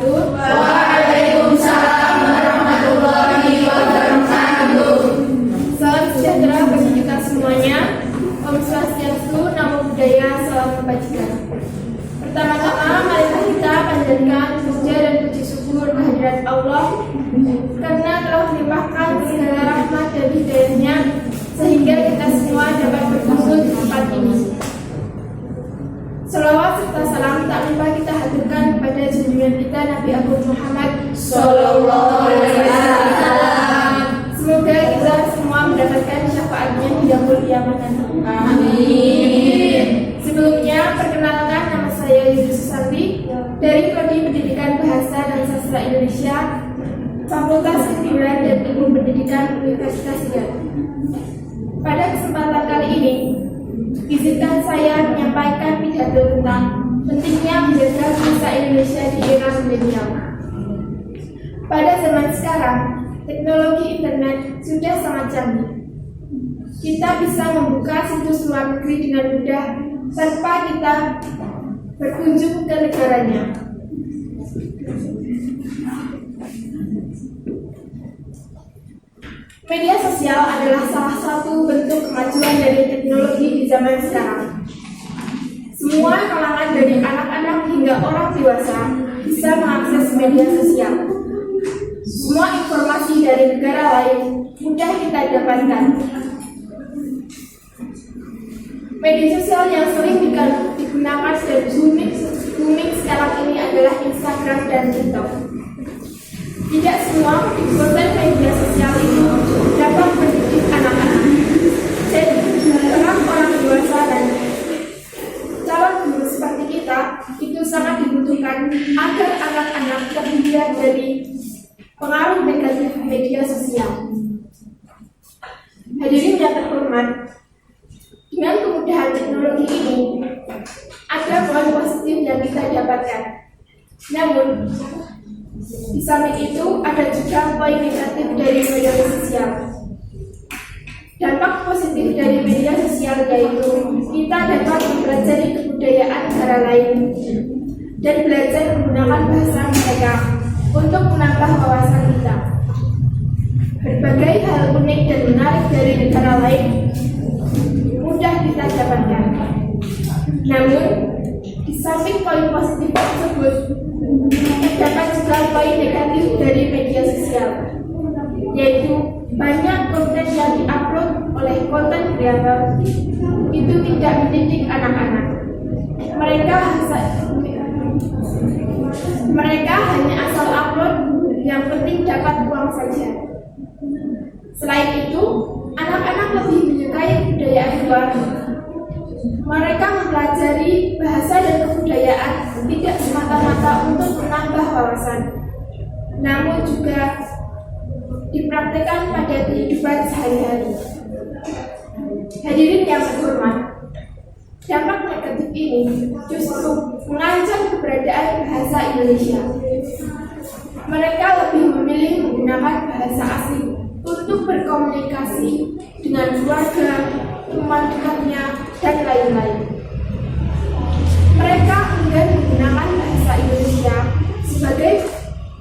Waalaikumsalam warahmatullahi wabarakatuh. Salam sejahtera bagi kita semuanya. Om Swastiastu, Namo Buddhaya, salam kebajikan. Pertama-tama, marilah kita panjatkan puja dan puji syukur kehadirat Allah karena telah melimpahkan segala rahmat dan hidayah-Nya sehingga kita semua dapat berkumpul di tempat ini. Salawat serta salam tak lupa kita haturkan kepada junjungan kita Nabi Agung Muhammad Sallallahu Alaihi Wasallam. Semoga kita semua mendapatkan syafaatnya di yaumul qiyamah nanti. Amin. Sebelumnya, perkenalkan, nama saya Yudi Susanti dari Prodi Pendidikan Bahasa dan Sastra Indonesia, Fakultas Kedokteran dan Ilmu Pendidikan Universitas Riau. Pada kesempatan kali ini, izinkan saya menyampaikan pidato tentang pentingnya menjaga bahasa Indonesia di era milenial. Pada zaman sekarang, teknologi internet sudah sangat canggih. Kita bisa membuka situs luar negeri dengan mudah tanpa kita berkunjung ke negaranya. Media sosial adalah salah satu bentuk kemajuan dari teknologi di zaman sekarang. Semua kalangan dari anak-anak hingga orang dewasa bisa mengakses media sosial. Semua informasi dari negara lain mudah kita dapatkan. Media sosial yang sering digunakan dan booming sekarang ini adalah Instagram dan TikTok. Tidak semua konten media sosial itu dapat mendidik anak-anak. Jadi, orang dewasa dan calon guru seperti kita itu sangat dibutuhkan agar anak-anak terhindar dari pengaruh negatif media sosial. Hadirin yang terhormat, dengan kemudahan teknologi ini, ada poin positif yang kita dapatkan. Namun, di samping itu ada juga poin negatif dari media sosial. Dampak positif dari media sosial yaitu kita dapat mempelajari kebudayaan negara lain dan belajar menggunakan bahasa mereka untuk menambah wawasan kita. Berbagai hal unik dan menarik dari negara lain mudah kita dapatkan. Namun, di samping poin positif tersebut, terdapat juga poin negatif dari media sosial, yaitu banyak konten yang diupload oleh konten kreator itu tidak mendidik anak-anak. Mereka hanya asal upload, yang penting dapat uang saja. Selain itu, anak-anak lebih menyukai kebudayaan luar. Mereka mempelajari bahasa dan kebudayaan tidak semata-mata untuk menambah wawasan, namun juga dipraktikkan pada kehidupan sehari-hari. Hadirin yang terhormat, dampak negatif ini justru mengancam keberadaan bahasa Indonesia. Mereka lebih memilih menggunakan bahasa asing untuk berkomunikasi dengan keluarga, teman dekatnya, dan lain-lain. Mereka enggan menggunakan bahasa Indonesia sebagai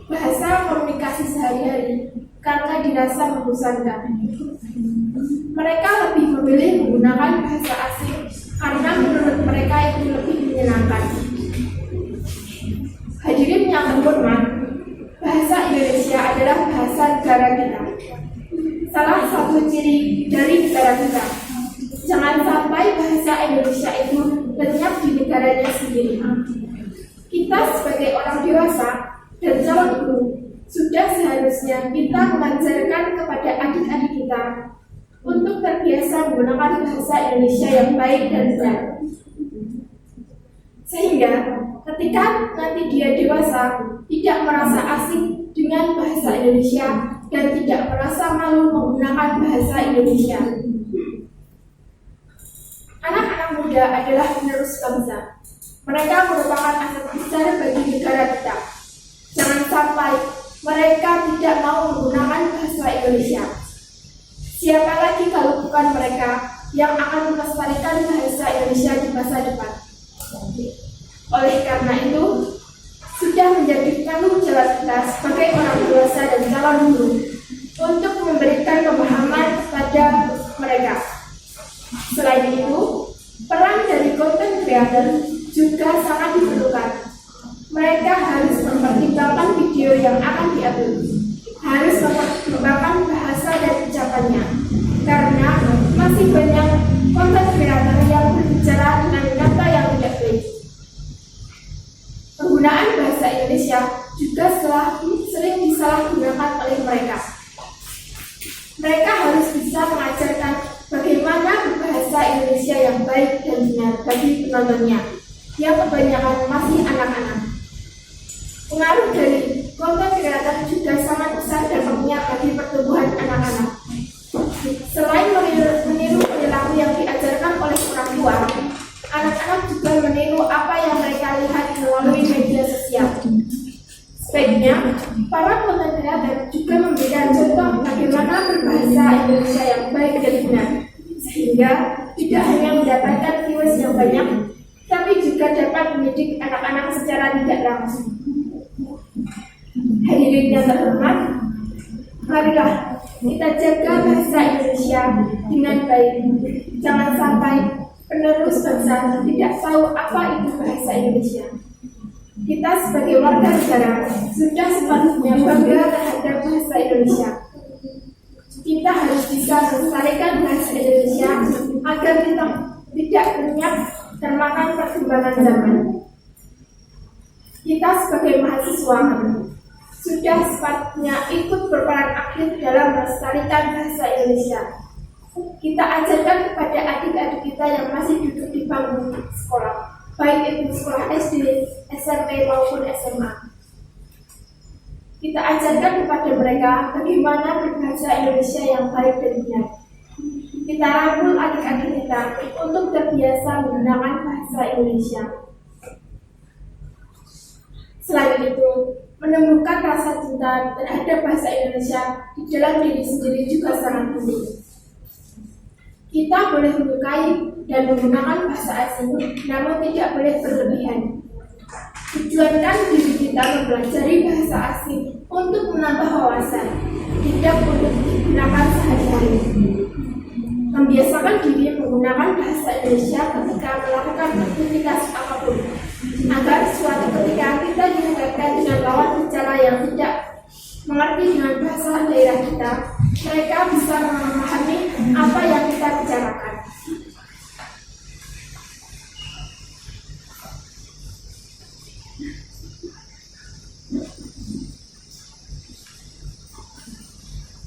bahasa komunikasi sehari-hari karena dirasa membosankan. Mereka lebih memilih menggunakan bahasa asing karena menurut mereka itu lebih menyenangkan. Hadirin yang terhormat, bahasa Indonesia adalah bahasa negara kita. Salah satu ciri dari negara kita. Jangan sampai bahasa Indonesia itu lenyap di negaranya sendiri. Kita sebagai orang dewasa dan calon guru sudah seharusnya kita mengajarkan kepada adik-adik kita untuk terbiasa menggunakan bahasa Indonesia yang baik dan benar. Sehingga ketika nanti dia dewasa, tidak merasa asing dengan bahasa Indonesia dan tidak merasa malu menggunakan bahasa Indonesia. Anak-anak muda adalah penerus bangsa. Mereka merupakan aset besar bagi negara kita. Jangan sampai mereka tidak mau menggunakan bahasa Indonesia. Siapa lagi kalau bukan mereka yang akan melestarikan bahasa Indonesia di masa depan? Oleh karena itu, sudah menjadi tanggung jawab kita sebagai orang dewasa dan calon guru untuk memberikan pemahaman kepada mereka. Selain itu, peran dari content creator juga sangat diperlukan. Mereka harus mempertimbangkan video yang akan diupload, harus mempertimbangkan bahasa dan ucapannya, karena masih banyak content creator yang berbicara dengan kata yang tidak baik. Penggunaan bahasa Indonesia juga sering disalahgunakan oleh mereka. Mereka harus bisa mengajarkan bagaimana berbahasa Indonesia yang baik dan benar bagi penontonnya, yang kebanyakan masih anak-anak. Pengaruh dari content creator juga sangat besar dampaknya bagi pertumbuhan anak-anak. Selain meniru perilaku yang diajarkan oleh orang tua, anak-anak juga meniru apa yang mereka lihat melalui media sosial. Sebaiknya, para content creator juga memberikan contoh bagaimana berbahasa Indonesia yang baik dan benar, sehingga tidak hanya mendapatkan viewers yang banyak, tapi juga dapat mendidik anak-anak secara tidak langsung. Hadirin yang terhormat, marilah kita jaga bahasa Indonesia dengan baik. Jangan sampai penerus bangsa tidak tahu apa itu bahasa Indonesia. Kita sebagai warga negara sudah sepatutnya bangga terhadap bahasa Indonesia. Kita harus bisa melestarikan bahasa Indonesia agar kita tidak lenyap termakan perkembangan zaman. Kita sebagai mahasiswa sudah sepatutnya ikut berperan aktif dalam melestarikan bahasa Indonesia. Kita ajarkan kepada adik-adik kita yang masih duduk di bangku sekolah, baik itu sekolah SD, SMP maupun SMA. Kita ajarkan kepada mereka bagaimana berbahasa Indonesia yang baik dan benar. Kita rangkul adik-adik kita untuk terbiasa menggunakan bahasa Indonesia. Selain itu, menemukan rasa cinta terhadap bahasa Indonesia di dalam diri sendiri juga sangat penting. Kita boleh menyukai dan menggunakan bahasa asing, namun tidak boleh berlebihan. Tujuankan diri kita mempelajari bahasa asing untuk menambah wawasan, tidak untuk digunakan sehari-hari. Membiasakan diri menggunakan bahasa Indonesia ketika melakukan aktivitas apapun, agar suatu ketika kita dihadapkan dengan lawan bicara yang tidak mengerti dengan bahasa daerah kita, mereka bisa memahami apa yang kita bicarakan.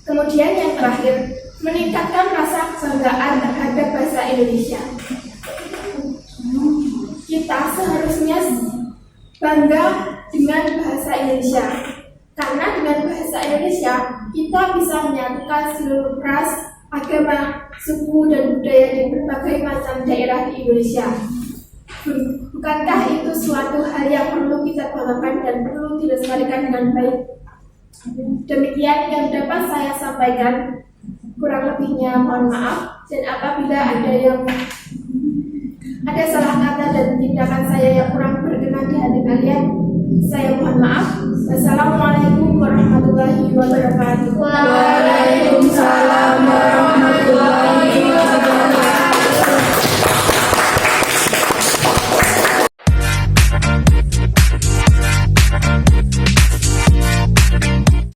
Kemudian yang terakhir, meningkatkan rasa kebanggaan terhadap bahasa Indonesia. Kita seharusnya bangga dengan bahasa Indonesia, karena dengan bahasa Indonesia kita bisa menyatukan seluruh ras, agama, suku, dan budaya di berbagai macam daerah di Indonesia. Bukankah itu suatu hal yang perlu kita banggakan dan perlu dilestarikan dengan baik? Demikian yang dapat saya sampaikan. Kurang lebihnya mohon maaf, dan apabila ada salah kata dan tindakan saya yang kurang berkenan di hati kalian, saya mohon maaf. Wassalamualaikum warahmatullahi wabarakatuh.